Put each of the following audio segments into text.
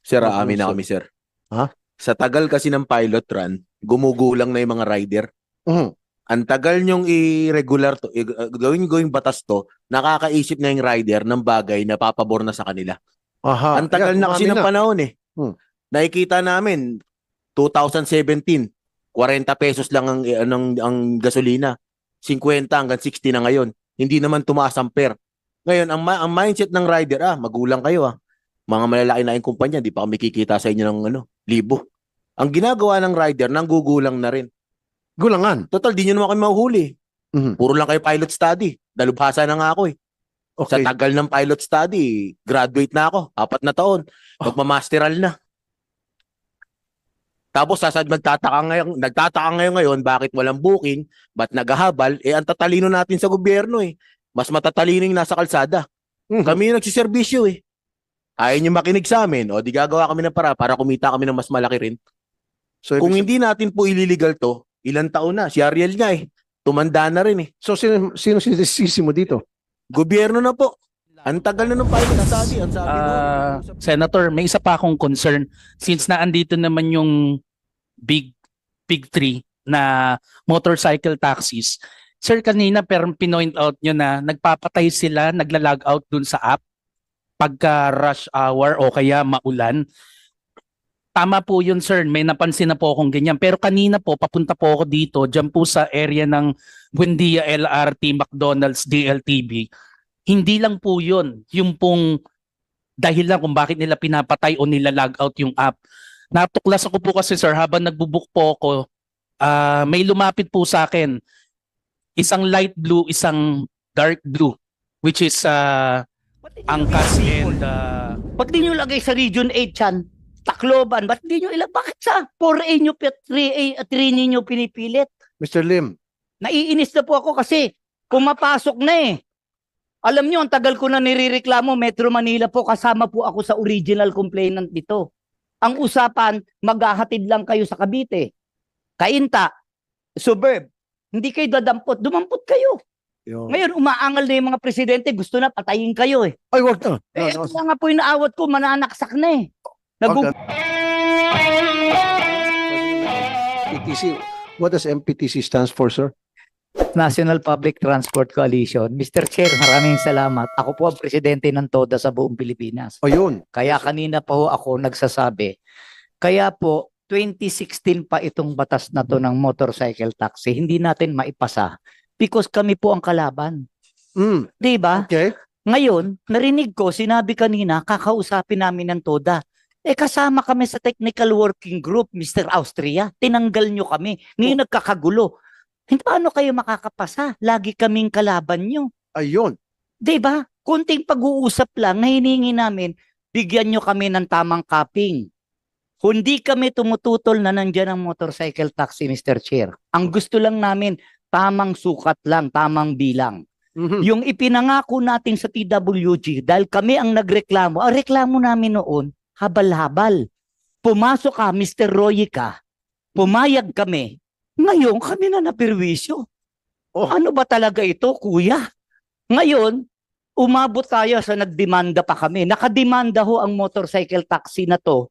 Sir, Wag aamin mo, na sir. kami, sir. Ha? Sa tagal kasi ng pilot run, gumugulang na yung mga rider. Mhm. Ang tagal nyong i-regular to, gawing batas to, nakakaisip na yung rider ng bagay na papabor na sa kanila. Aha, Ang tagal yan, na kasi umamin ng na. panahon eh. Hmm. Nakikita namin, 2017, 40 pesos lang ang gasolina. 50 hanggang 60 na ngayon. Hindi naman tumaas ang per. Ngayon, ang mindset ng rider, magulang kayo Mga malalaki na yung kumpanya, di pa kami kikita sa inyo ng libo. Ang ginagawa ng rider, nanggugulang na rin. Gulangan. Total, di nyo naman kami mahuhuli. Mhm. Puro lang kayo pilot study. Dalubhasa na nga ako eh. Sa Okay. tagal ng pilot study, graduate na ako. 4 na taon. Magmamasteral na. Tapos nagtataka ngayon bakit walang booking, ba't naghahabal, ang tatalino natin sa gobyerno eh. Mas matatalino yung nasa kalsada. Mhm. Kami yung nagsiservisyo eh. Ayaw nyo makinig sa amin, di gagawa kami ng para kumita kami ng mas malaki rin. So, Kung hindi natin po ililigal to, ilang taon na, si Ariel nga eh. Tumanda na rin eh. So, sino sinisisi mo dito? Gobyerno na po. Ang tagal na ng pilot study. Ang sabi Senator, may isa pa akong concern since naandito naman yung big three na motorcycle taxis. Sir, kanina pinoint out nyo na nagpapatay sila, nagla-log out dun sa app pagka rush hour o kaya maulan. Tama po yun, sir. May napansin na po akong ganyan. Pero kanina po, papunta po ako dito, dyan po sa area ng Buendia LRT, McDonald's, DLTV. Hindi lang po yun. Yung pong dahilan kung bakit nila pinapatay o nila log out yung app. Natuklas ako po kasi, sir, habang nagbubook po ako, may lumapit po sa akin. Isang light blue, isang dark blue, which is Angkas and... Ba't di nyo lagay sa Region 8 yan? Tacloban, ba't di nyo ilag? Bakit sa 4A nyo, 3A, 3 ninyo pinipilit? Mr. Lim. Naiinis na po ako kasi pumapasok na eh. Alam nyo, ang tagal ko na nirereklamo, Metro Manila po, kasama po ako sa original complainant dito. Ang usapan, maghahatid lang kayo sa Cavite. Kainta, suburb, hindi kayo dadampot, dumampot kayo. Ngayon, umaangal na yung mga presidente, gusto na patayin kayo eh. Ay, wag na. Ito nga po yung naawat ko, mananaksak na eh. MPTC. What does MPTC stands for, sir? National Public Transport Coalition. Mr. Chair, maraming salamat. Ako po ang presidente ng TODA sa buong Pilipinas. Ayun. Kaya kanina pa ho ako nagsasabi. Kaya po, 2016 pa itong batas na to ng motorcycle taxi. Hindi natin maipasa because kami po ang kalaban. Di ba? Okay. Ngayon, narinig ko, sinabi kanina, kakausapin namin ng TODA. Kasama kami sa technical working group, Mr. Austria. Tinanggal nyo kami. Ngayon nagkakagulo. Paano kayo makakapasa? Lagi kaming kalaban nyo. Ayun. Diba? Kunting pag-uusap lang na hiningi namin, bigyan nyo kami ng tamang capping. Hindi kami tumututol na nandyan ang motorcycle taxi, Mr. Chair. Ang gusto lang namin, tamang sukat lang, tamang bilang. Yung ipinangako natin sa TWG, dahil kami ang nagreklamo, ang reklamo namin noon, habal-habal. Pumasok ka, Mr. Royika, pumayag kami. Ngayon, kami na napirwisyo. Ano ba talaga ito, kuya? Ngayon, umabot tayo sa nagdemanda pa kami. Nakademanda ho ang motorcycle taxi na to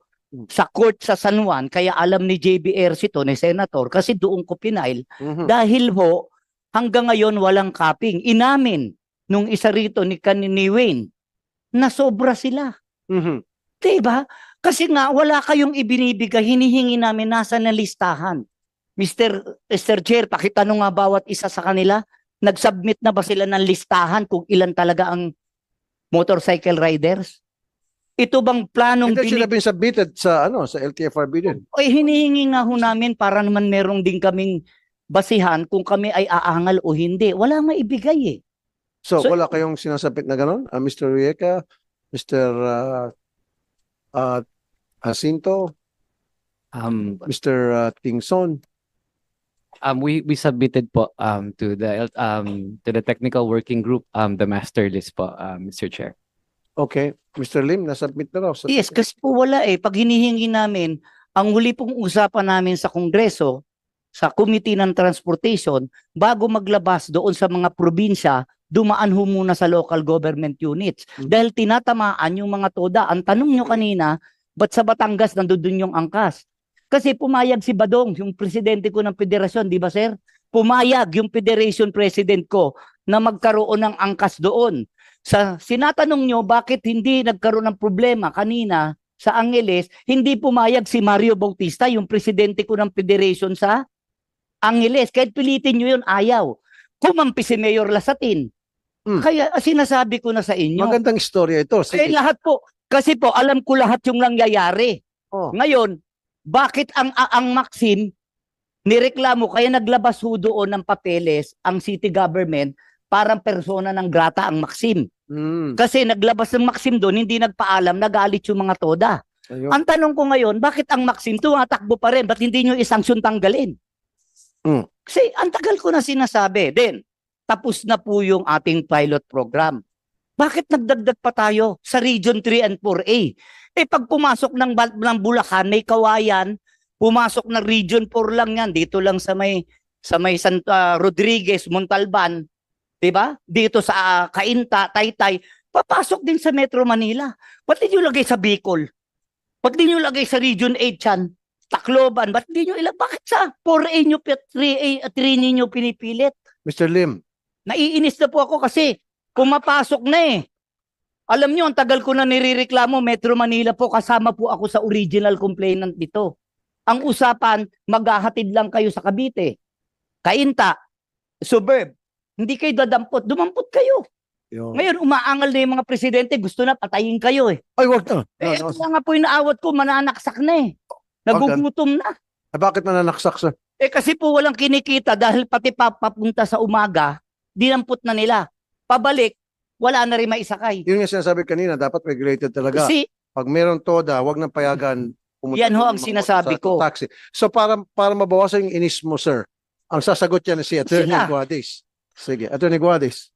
sa court sa San Juan. Kaya alam ni JBRC to, ni Senator, kasi doon ko pinail. Dahil ho, hanggang ngayon walang capping. Inamin nung isa rito ni Wayne na sobra sila. Diba? Kasi nga, wala kayong ibinibigay, hinihingi namin nasa na listahan. Mr. Chair, pakitanong nga bawat isa sa kanila, nag-submit na ba sila ng listahan kung ilan talaga ang motorcycle riders? Ito bang planong Hindi sila been submitted sa LTFRB din? hinihingi nga ho namin para naman merong din kaming basihan kung kami ay aangal o hindi. Wala maibigay eh. So wala kayong sinasabit na gano'n? Mr. Rieka, Mr. Jacinto, Mr. Tingson. We submitted po to the technical working group the master list po, Mr. Chair. Okay. Mr. Lim, nasubmit na raw. Yes, kasi po wala eh. Pag hinihingi namin, ang huli pong usapan namin sa Kongreso, sa Committee ng Transportation, bago maglabas doon sa mga probinsya, dumaan ho muna sa local government units. Dahil tinatamaan yung mga TODA. Ang tanong nyo kanina, Ba't sa Batangas nandun yung angkas? Kasi pumayag si Badong, yung presidente ko ng federasyon, di ba sir? Pumayag yung federation president ko na magkaroon ng angkas doon. Sinatanong nyo bakit hindi nagkaroon ng problema kanina sa Angeles, hindi pumayag si Mario Bautista, yung presidente ko ng federation sa Angeles. Kahit pilitin nyo yun, ayaw. Kumampi si Mayor Lasatin. Kaya sinasabi ko na sa inyo. Magandang istorya ito. Eh Sige. lahat po, kasi po alam ko lahat yung nangyayari. Oh. Ngayon, bakit ang Maxim nireklamo kaya naglabas ho doon ng papeles ang city government parang persona ng grata ang Maxim. Kasi naglabas ng Maxim doon, hindi nagpaalam, nagalit yung mga toda. Ayun. Ang tanong ko ngayon, bakit ang Maxim tumatakbo pa rin? Ba't hindi nyo isanksyon tanggalin? Kasi ang tagal ko na sinasabi. Then, tapos na po yung ating pilot program. Bakit nagdagdag pa tayo sa Region 3 and 4A? Eh pag pumasok ng Bulacan, may Kawayan, pumasok ng Region 4 lang yan, dito lang sa may Santa Rodriguez, Montalban, 'di ba? Dito sa Cainta, Taytay, papasok din sa Metro Manila. Ba't di nyo lagay sa Bicol? Ba't di nyo lagay sa Region 8 yan? Tacloban, ba't di nyo bakit sa 4A nyo, 3A, 3 ninyo pinipilit? Mr. Lim, Naiinis na po ako kasi pumapasok na eh. Alam nyo, ang tagal ko na nirereklamo, Metro Manila po, kasama po ako sa original complainant dito. Ang usapan, maghahatid lang kayo sa Cavite, Cainta, Suburb. Hindi kayo dadampot, dumampot kayo. yun. Ngayon, umaangal na yung mga presidente, gusto na patayin kayo eh. Ay, wag na. Kaya nga po inaawat ko, mananaksak na eh. Nagugutom na. Bakit mananaksak, sir? Eh kasi po walang kinikita dahil pati papunta sa umaga, dinampot na nila. Pabalik, wala na rin maisakay. Yun yung sinasabi kanina, dapat regulated talaga. Kasi Pag meron toda, wag nang payagan. pumunta Yan ho ng ang mga sinasabi motorcycle ko. Taxi. So para mabawasan yung inis mo, sir, ang sasagot niya na si Attorney Sila. Guadis. Sige, Attorney Guadis.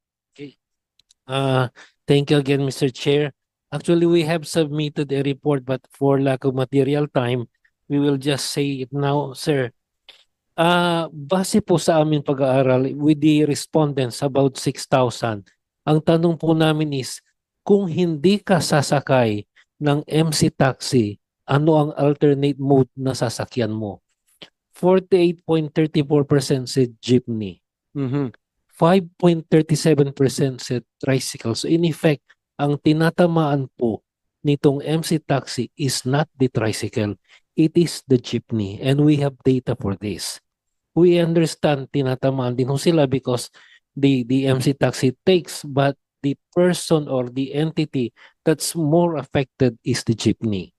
Thank you again, Mr. Chair. Actually, we have submitted a report, but for lack of material time, we will just say it now, sir. Base po sa aming pag-aaral with the respondents about 6,000, ang tanong po namin is, kung hindi ka sasakay ng MC taxi, ano ang alternate mode na sasakyan mo? 48.34% said jeepney. 5.37% said tricycle. So in effect, ang tinatamaan po nitong MC taxi is not the tricycle, it is the jeepney, and we have data for this. We understand tinatamaan din ho sila because the MC taxi takes, but the person or the entity that's more affected is the jeepney.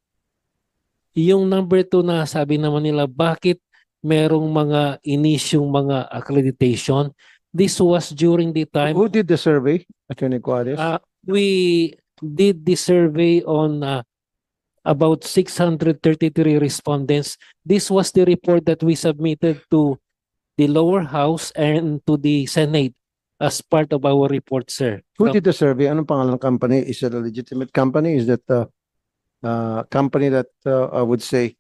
Yung number 2 na sabi naman nila, bakit merong mga inisyong mga accreditation? This was during the time Who did the survey, Attorney Guadis? we did the survey on about 633 respondents. This was the report that we submitted to the lower house and to the Senate as part of our report, sir. Who did the survey? Anong pangalan ng company? Is it a legitimate company? Is that a company that I would say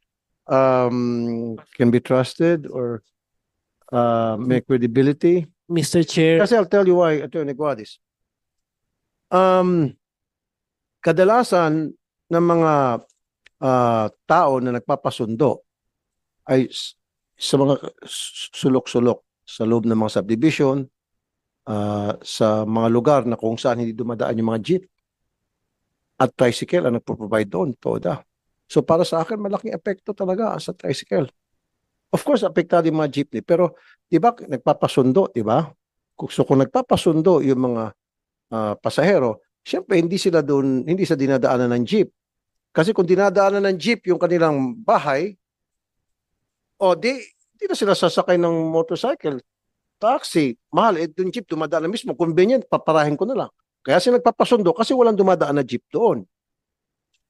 can be trusted or may credibility? Mr. Chair, Kasi I'll tell you why, Attorney Guadis. Kadalasan ng mga tao na nagpapasundo ay sa mga sulok-sulok sa loob ng mga subdivision, sa mga lugar na kung saan hindi dumadaan yung mga jeep at tricycle ang nagpo-provide doon, toda. So para sa akin, malaking epekto talaga sa tricycle. Of course, apektado yung mga jeepney, pero di ba nagpapasundo, di ba? So kung nagpapasundo yung mga pasahero, syempre hindi sila doon, hindi sa dinadaanan ng jeep. Kasi kung dinadaanan ng jeep yung kanilang bahay, di na sila sasakay ng motorcycle, taxi, mahal, yung jeep dumadaan na mismo, convenient, paparahin ko na lang. Kaya sila nagpapasundo kasi walang dumadaan na jeep doon.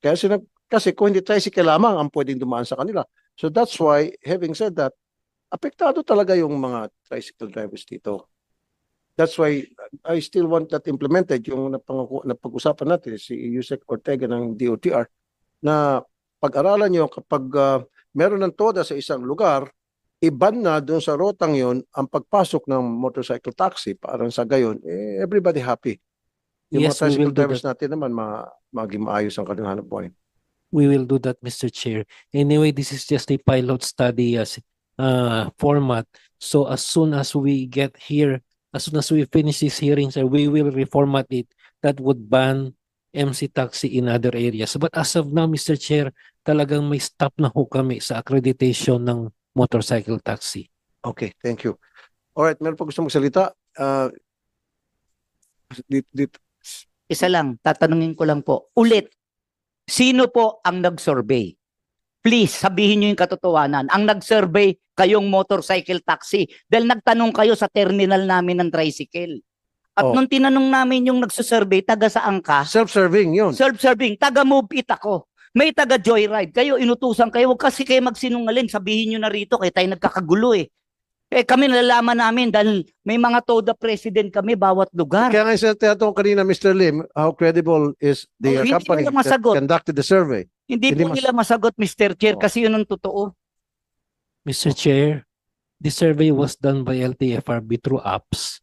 Kasi kung hindi tricycle lamang ang pwedeng dumaan sa kanila. So that's why, having said that, apektado talaga yung mga tricycle drivers dito. That's why I still want that implemented, yung napag-usapan natin, si Yusek Ortega ng DOTR, na pag-aralan nyo kapag meron ng toda sa isang lugar, iban na doon sa rotang yon ang pagpasok ng motorcycle taxi, parang sa gayon, everybody happy. Yung Yes, mga we will tricycle do drivers natin naman, maging maayos ang kanilang hanap buhay. we will do that, Mr. Chair. Anyway, this is just a pilot study as format. So as soon as we get here, as soon as we finish this hearing, sir, we will reformat it. That would ban MC taxi in other areas. But as of now, Mr. Chair, talagang may stop na ho kami sa accreditation ng motorcycle taxi. Okay, thank you. Alright, meron pa gusto magsalita? Isa lang, tatanungin ko lang po. Ulit, sino po ang nag-survey? Please, sabihin nyo yung katotohanan. Ang nag-survey, kayong motorcycle taxi. Dahil nagtanong kayo sa terminal namin ng tricycle. At Oh. nung tinanong namin yung nagsusurvey, taga saan ka? Self-serving yun. Self-serving, taga Move It ako. May taga Joyride. Kayo, inutusan kayo. Huwag kasi kayo magsinungaling. Sabihin nyo na rito, kaya tayo nagkakagulo eh. Kami nalalaman namin dahil may mga TODA president kami bawat lugar. Kaya nga sa tinatanong kanina, Mr. Lim, how credible is the Hindi company nila that masagot. conducted the survey? Hindi Hindi po nila masagot, Mr. Chair, Oh. kasi yun ang totoo. Mr. Chair, the survey was done by LTFRB through apps.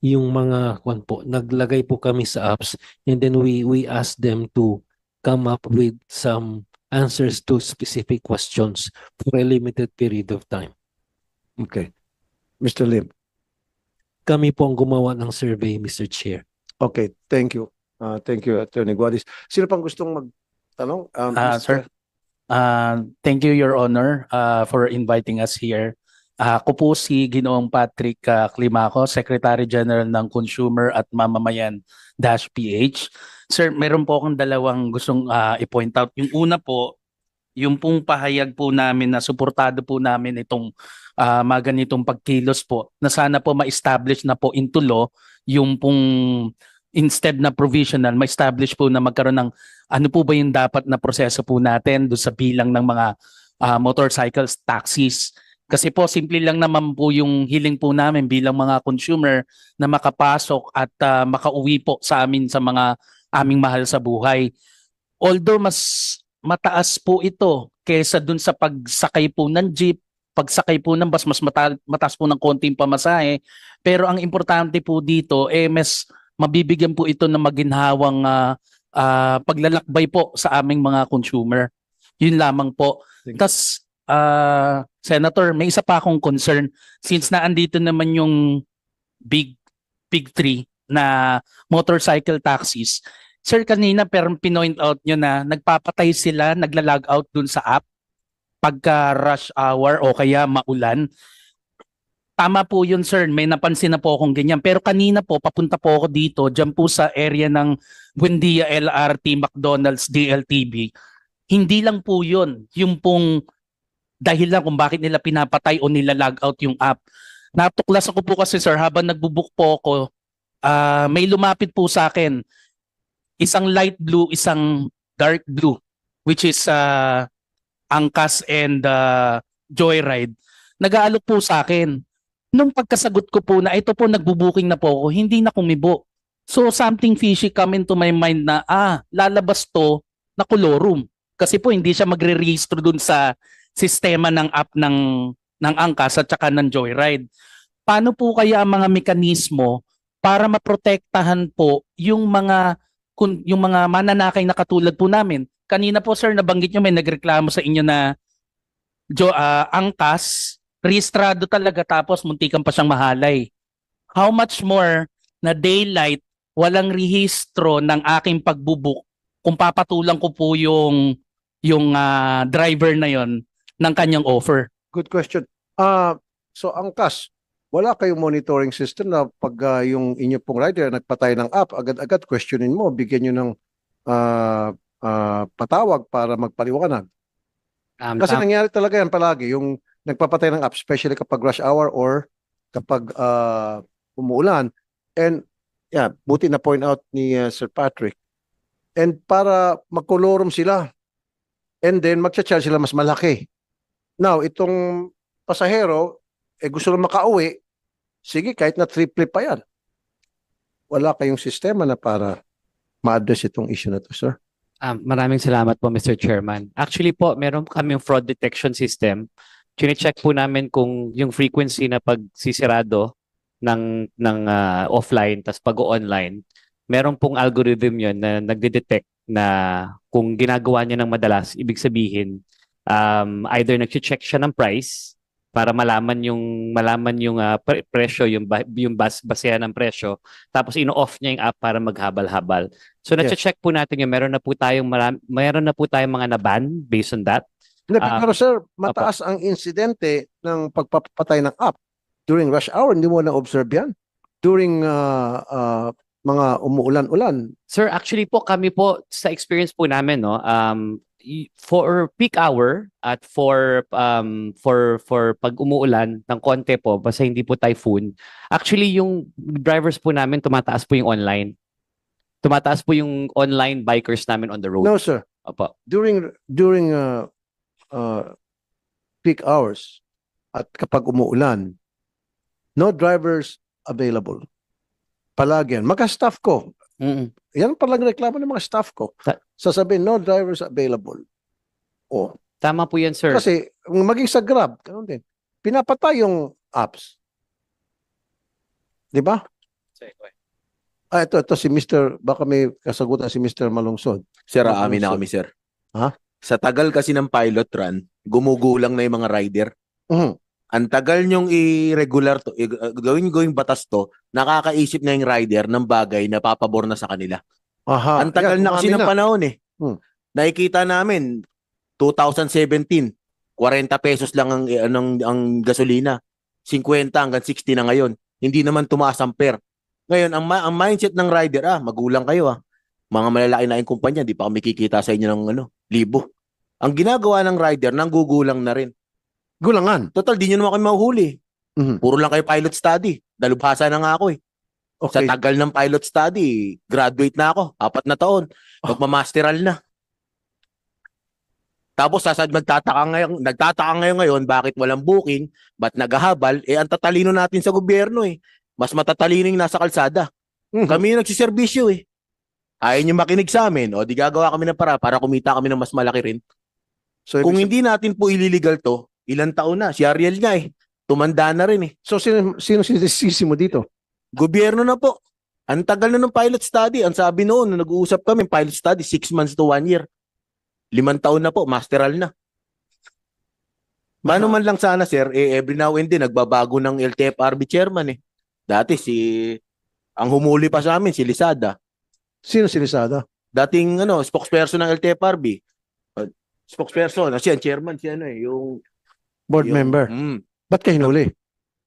Yung mga kwan po, naglagay po kami sa apps and then we asked them to come up with some answers to specific questions for a limited period of time. Okay. Mr. Lim. Kami po ang gumawa ng survey, Mr. Chair. Okay, thank you. Thank you, Attorney Guadis. Sino pang gustong magtanong? Sir, thank you, Your Honor, for inviting us here. Ako po si Ginoong Patrick Climaco, Secretary General ng Consumer at Mamamayan-PH. Sir, meron po akong dalawang gustong i-point out. Yung una po, yung pong pahayag po namin na suportado po namin itong mga ganitong pagkilos po na sana po ma-establish na po into law yung pong instead na provisional, ma-establish po na magkaroon ng ano po ba yung dapat na proseso po natin doon sa bilang ng mga motorcycles, taxis. Kasi po simple lang naman po yung hiling po namin bilang mga consumer na makapasok at makauwi po sa amin sa mga aming mahal sa buhay. Although mas mataas po ito kaysa dun sa pagsakay po ng jeep, pagsakay po ng bus, mas mataas po ng konting pamasahe. Pero ang importante po dito, mas mabibigyan po ito ng maginhawang paglalakbay po sa aming mga consumer. Yun lamang po. Tas, Senator, may isa pa akong concern. Since naandito naman yung big three na motorcycle taxis, Sir, kanina pinoint out nyo na nagpapatay sila, nagla-log out dun sa app pagka rush hour o kaya maulan. Tama po yun, sir. May napansin na po akong ganyan. Pero kanina po, papunta po ako dito, dyan po sa area ng Buendia LRT, McDonald's, DLTV. Hindi lang po yun. Yung pong dahilan kung bakit nila pinapatay o nila-log out yung app. Natuklasan ko po kasi, sir, habang nagbubook po ako, may lumapit po sa akin. Isang light blue, isang dark blue, which is Angkas and Joyride. Nag-aalok po sa akin. Nung pagkasagot ko po na ito po nagbubuking na po ako, hindi na kumibo. So something fishy come into my mind na lalabas to na kolorum. Kasi po hindi siya magre-register dun sa sistema ng app ng Angkas at saka ng Joyride. Paano po kaya ang mga mekanismo para maprotektahan po yung mga mananakay na katulad po namin? Kanina po, sir, nabanggit nyo may nagreklamo sa inyo na Angkas, rehistrado talaga tapos muntikan pa siyang mahalay. How much more na daylight, walang rehistro ng aking pagbubuk kung papatulang ko po yung driver na yon ng kanyang offer? Good question. So Angkas, wala kayong monitoring system na pag yung inyo pong rider nagpatay ng app, agad-agad questionin mo, bigyan nyo ng patawag para magpaliwanag. Kasi nangyari talaga yan palagi, yung nagpapatay ng app, especially kapag rush hour or kapag umuulan. And yeah, buti na point out ni Sir Patrick. And para magkolorum sila, and then magcha-charge sila mas malaki. Now, itong pasahero, gusto lang makauwi, sige, kahit na triple pa yan. Wala kayong sistema na para ma-address itong issue na to, sir? Maraming salamat po, Mr. Chairman. Actually po, meron kami fraud detection system. Chine-check po namin kung yung frequency na pagsisirado ng offline tas pag-online, meron pong algorithm yon na nagde-detect na kung ginagawa niya ng madalas, ibig sabihin, either nag-check siya ng price para malaman yung presyo, basehan ng presyo, tapos ino-off niya yung app para maghabal-habal. So Yes. na-check po natin yung meron na po tayong mga na-ban based on that. Hindi, Ah, pero sir, mataas ang insidente ng pagpapatay ng app during rush hour. Hindi mo na-observe yan? During mga umuulan-ulan. Sir, actually po kami po sa experience po namin no, for peak hour at for pag umuulan ng konti po basta hindi po typhoon, actually yung drivers po namin tumataas po yung online. Tumataas po yung online bikers namin on the road. No, sir. Opo. During peak hours at kapag umuulan, no drivers available. Palagi yan. Mga-staff ko, Mm-mm. yan palang reklamo ng mga staff ko. Sasabihin, no drivers available. Oh, Tama po yan, sir. kasi maging sa Grab, ganun din. Pinapatay yung apps. Di ba? Ito si Mr. Baka may kasagutan si Mr. Malungsod. Sir, Oh, aamin na sir. kami, sir. Ha? Sa tagal kasi ng pilot run, gumugulang na yung mga rider. Mhm. Ang tagal nyong i-regular to, gawing batas to, nakakaisip na yung rider ng bagay na papabor na sa kanila. Aha. Ang tagal Yan, na kasi umamin ng panahon eh. Hmm. Nakikita namin, 2017, 40 pesos lang ang gasolina. 50 hanggang 60 na ngayon. Hindi naman tumaas ang per. Ngayon, ang mindset ng rider, magulang kayo . Mga malalaki na yung kumpanya, di pa kami kikita sa inyo ng libo. Ang ginagawa ng rider, nanggugulang na rin. Gulangan. Total, di nyo naman kami mahuhuli. Mhm. Puro lang kayo pilot study. Dalubhasa na nga ako eh. Sa Okay. tagal ng pilot study, graduate na ako. 4 na taon. Magmamasteral na. Tapos nagtataka ngayon bakit walang booking, ba't naghahabal, ang tatalino natin sa gobyerno eh. Mas matatalino yung nasa kalsada. Mhm. Kami yung nagsiservisyo eh. Ayaw nyo makinig sa amin, o di gagawa kami ng para kumita kami ng mas malaki rin. So, Kung hindi natin po ililigal to, ilang taon na, si Ariel nga eh. Tumanda na rin eh. so sino sinisisi mo dito? Gobyerno na po. Ang tagal na ng pilot study. Ang sabi noon, nung nag-uusap kami, pilot study, 6 months to 1 year. 5 taon na po, masteral na. Mano man lang sana, sir, every now and then, nagbabago ng LTFRB chairman eh. Dati ang humuli pa sa amin, si Lisada. Sino sinisada? Dating spokesperson ng LTFRB. Spokesperson, kasi ang chairman, yung Board yung- member. Ba't kayo hinuli?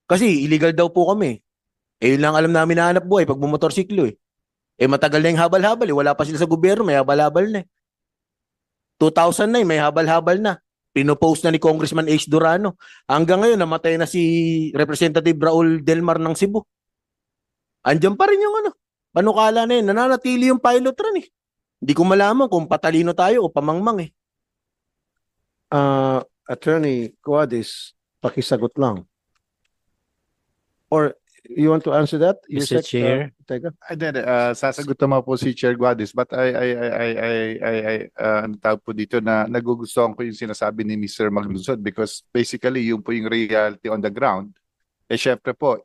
Kasi illegal daw po kami. Yun lang alam namin na hanap buhay pag bumotorsiklo eh. Matagal na yung habal-habal eh. Wala pa sila sa gobyerno, may habal-habal na eh. 2009, may habal-habal na. Pinopost na ni Congressman H. Durano. Hanggang ngayon, namatay na si Representative Raul Delmar ng Cebu. Andiyan pa rin yung panukala na yun. Nananatili yung pilot run eh. Hindi ko malaman kung patalino tayo o pamangmang eh. Attorney Cuadis, pakisagot lang. Or you want to answer that? Mr. Chair. Teka. Sasagot naman po si Chair Guadis, but ang tawag po dito na nagugustuhan ko yung sinasabi ni Mr. Maglusod because basically yung po yung reality on the ground. Syempre po,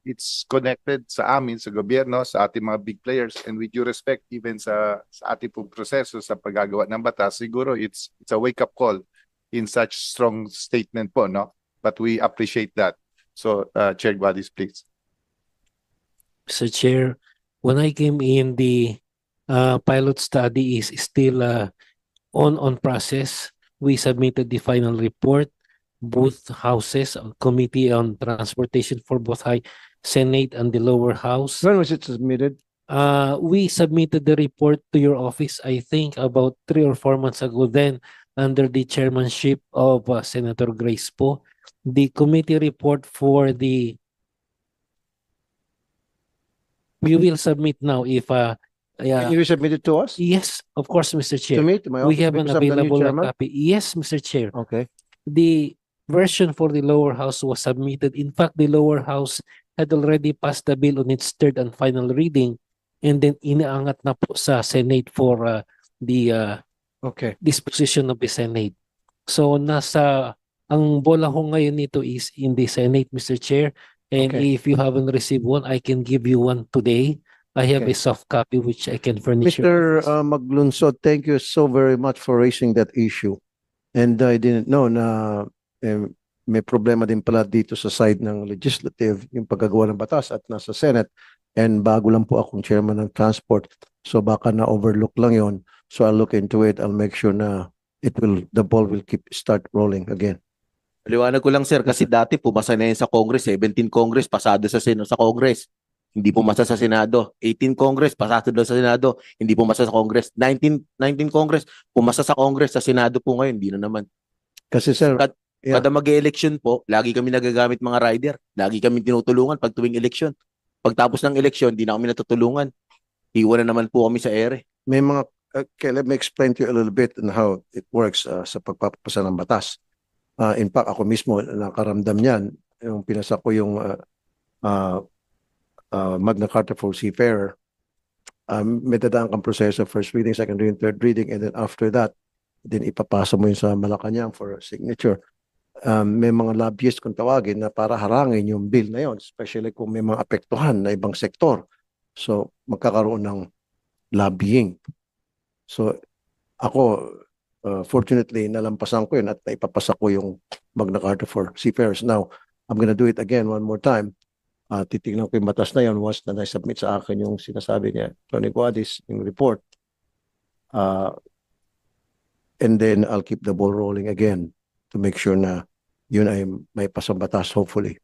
it's connected sa amin, sa gobyerno, sa ating mga big players, and with due respect even sa ating pong proseso sa paggagawa ng batas, siguro it's a wake-up call in such strong statement po, no? But we appreciate that. So, Chair Guadis, please. Mr. Chair, when I came in, the pilot study is still on process. We submitted the final report. Both houses, Committee on Transportation for both High Senate and the lower house. When was it submitted? We submitted the report to your office, I think, about 3 or 4 months ago. Then, under the chairmanship of Senator Grace Poe, the committee report for the we will submit now if Can you submit it to us? yes, of course, Mr. To Chair. me, to my We office, have an because I'm the new available chairman? copy. Yes, Mr. Chair. Okay. The version for the lower house was submitted. In fact, the lower house had already passed the bill on its third and final reading, and then inaangat na po sa Senate for the Okay. disposition of the Senate. So ang bola ho ngayon nito is in the Senate, Mr. Chair. And Okay. if you haven't received one, I can give you one today. I have Okay. a soft copy which I can furnish. your Mr. Maglunsod, thank you so very much for raising that issue. And I didn't know na may problema din pala dito sa side ng legislative, yung paggagawa ng batas at nasa Senate. And bago lang po akong chairman ng transport. So baka na-overlook lang yon. So I'll look into it. I'll make sure na the ball will start rolling again. Liwanag ko lang sir kasi dati pumasa na yan sa Congress, 17 Congress pasado sa Congress. Hindi pumasa sa Senado. 18 Congress pasado sa Senado, hindi pumasa sa Congress. 19 Congress pumasa sa Congress, sa Senado po ngayon, hindi na naman. Kasi sir, yeah. Kada mag-election po, lagi kami nagagamit mga rider. Lagi kami tinutulungan pag tuwing election. Pagtapos ng election, hindi na kami natutulungan. Iwan na naman po kami sa ere. May mga, okay, let me explain to you a little bit on how it works sa pagpapasa ng batas. In fact, ako mismo nakaramdam niyan. Yung pinasa ko yung Magna Carta for Seafarer. May dadaan kang proseso, first reading, second reading, third reading, and then after that, then ipapasa mo yun sa Malacanang for a signature. May mga lobbyist kung tawagin na para harangin yung bill na yon, especially kung may mga apektuhan na ibang sektor. So, magkakaroon ng lobbying. So, ako, fortunately, nalampasan ko yun at naipapasa ko yung Magna Carta for Seafarers. Now, I'm gonna do it again one more time. Titignan ko yung batas na yun once na na-submit sa akin yung sinasabi niya, Tony Guadis, yung report. And then, I'll keep the ball rolling again to make sure na yun ay may pasang batas, hopefully.